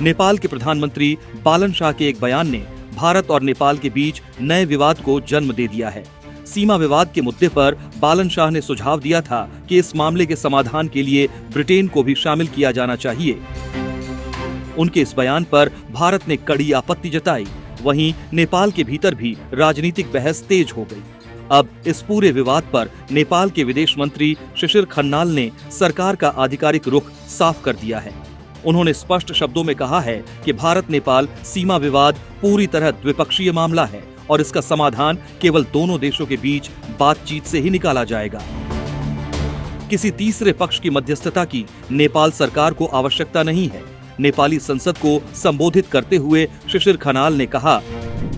नेपाल के प्रधानमंत्री बालन शाह के एक बयान ने भारत और नेपाल के बीच नए विवाद को जन्म दे दिया है। सीमा विवाद के मुद्दे पर बालन शाह ने सुझाव दिया था कि इस मामले के समाधान के लिए ब्रिटेन को भी शामिल किया जाना चाहिए। उनके इस बयान पर भारत ने कड़ी आपत्ति जताई। वहीं नेपाल के भीतर भी राजनीतिक बहस तेज हो गई। अब इस पूरे विवाद पर नेपाल के विदेश मंत्री शिशिर खन्नाल ने सरकार का आधिकारिक रुख साफ कर दिया है। उन्होंने स्पष्ट शब्दों में कहा है कि भारत नेपाल सीमा विवाद पूरी तरह द्विपक्षीय मामला है और इसका समाधान केवल दोनों देशों के बीच बातचीत से ही निकाला जाएगा। किसी तीसरे पक्ष की मध्यस्थता की नेपाल सरकार को आवश्यकता नहीं है। नेपाली संसद को संबोधित करते हुए शिशिर खनाल ने कहा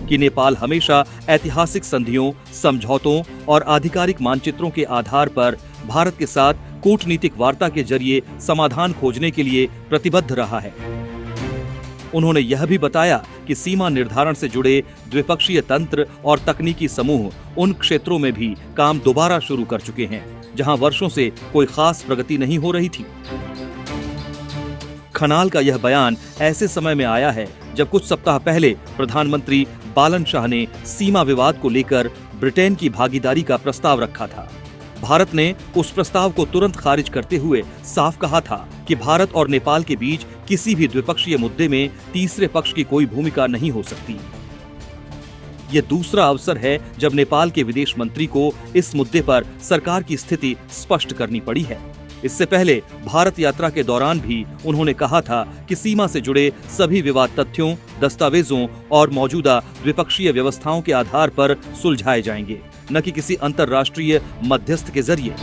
कि नेपाल हमेशा ऐतिहासिक संधियों, समझौतों और आधिकारिक मानचित्रों के आधार पर भारत के साथ कूटनीतिक वार्ता के जरिए समाधान खोजने के लिए प्रतिबद्ध रहा है। उन्होंने यह भी बताया कि सीमा निर्धारण से जुड़े द्विपक्षीय तंत्र और तकनीकी समूह उन क्षेत्रों में भी काम दोबारा शुरू कर चुके हैं जहां वर्षों से कोई खास प्रगति नहीं हो रही थी। खनाल का यह बयान ऐसे समय में आया है जब कुछ सप्ताह पहले प्रधानमंत्री बालन शाह ने सीमा विवाद को लेकर ब्रिटेन की भागीदारी का प्रस्ताव रखा था। भारत ने उस प्रस्ताव को तुरंत खारिज करते हुए साफ कहा था कि भारत और नेपाल के बीच किसी भी द्विपक्षीय मुद्दे में तीसरे पक्ष की कोई भूमिका नहीं हो सकती। यह दूसरा अवसर है जब नेपाल के विदेश मंत्री को इस मुद्दे पर सरकार की स्थिति स्पष्ट करनी पड़ी है। इससे पहले भारत यात्रा के दौरान भी उन्होंने कहा था कि सीमा से जुड़े सभी विवाद तथ्यों, दस्तावेजों और मौजूदा द्विपक्षीय व्यवस्थाओं के आधार पर सुलझाए जाएंगे, न कि किसी अंतर्राष्ट्रीय मध्यस्थ के जरिए।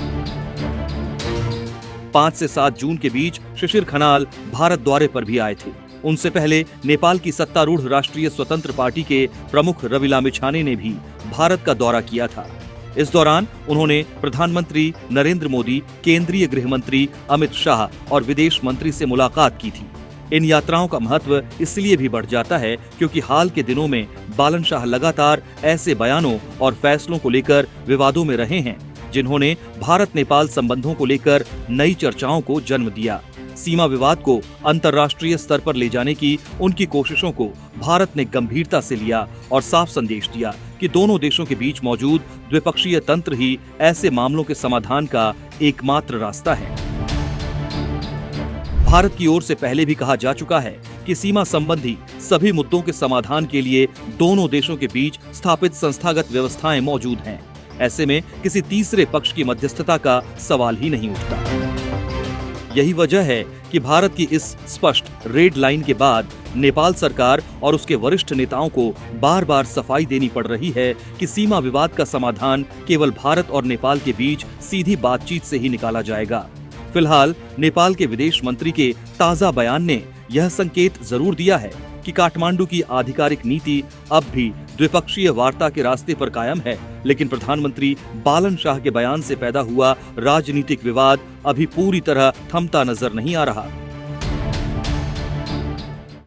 5 से 7 जून के बीच शिशिर खनाल भारत दौरे पर भी आए थे। उनसे पहले नेपाल की सत्तारूढ़ राष्ट्रीय स्वतंत्र पार्टी के प्रमुख रवि लामिछाने ने भी भारत का दौरा किया था। इस दौरान उन्होंने प्रधानमंत्री नरेंद्र मोदी, केंद्रीय गृह मंत्री अमित शाह और विदेश मंत्री से मुलाकात की थी। इन यात्राओं का महत्व इसलिए भी बढ़ जाता है क्योंकि हाल के दिनों में बालन शाह लगातार ऐसे बयानों और फैसलों को लेकर विवादों में रहे हैं जिन्होंने भारत नेपाल संबंधों को लेकर नई चर्चाओं को जन्म दिया। सीमा विवाद को अंतर्राष्ट्रीय स्तर पर ले जाने की उनकी कोशिशों को भारत ने गंभीरता से लिया और साफ संदेश दिया कि दोनों देशों के बीच मौजूद द्विपक्षीय तंत्र ही ऐसे मामलों के समाधान का एकमात्र रास्ता है। भारत की ओर से पहले भी कहा जा चुका है कि सीमा संबंधी सभी मुद्दों के समाधान के लिए दोनों देशों के बीच स्थापित संस्थागत व्यवस्थाएं मौजूद हैं। ऐसे में किसी तीसरे पक्ष की मध्यस्थता का सवाल ही नहीं उठता। यही वजह है कि भारत की इस स्पष्ट रेड लाइन के बाद नेपाल सरकार और उसके वरिष्ठ नेताओं को बार बार सफाई देनी पड़ रही है कि सीमा विवाद का समाधान केवल भारत और नेपाल के बीच सीधी बातचीत से ही निकाला जाएगा। फिलहाल नेपाल के विदेश मंत्री के ताजा बयान ने यह संकेत जरूर दिया है कि काठमांडू की आधिकारिक नीति अब भी द्विपक्षीय वार्ता के रास्ते पर कायम है, लेकिन प्रधानमंत्री बालन शाह के बयान से पैदा हुआ राजनीतिक विवाद अभी पूरी तरह थमता नजर नहीं आ रहा।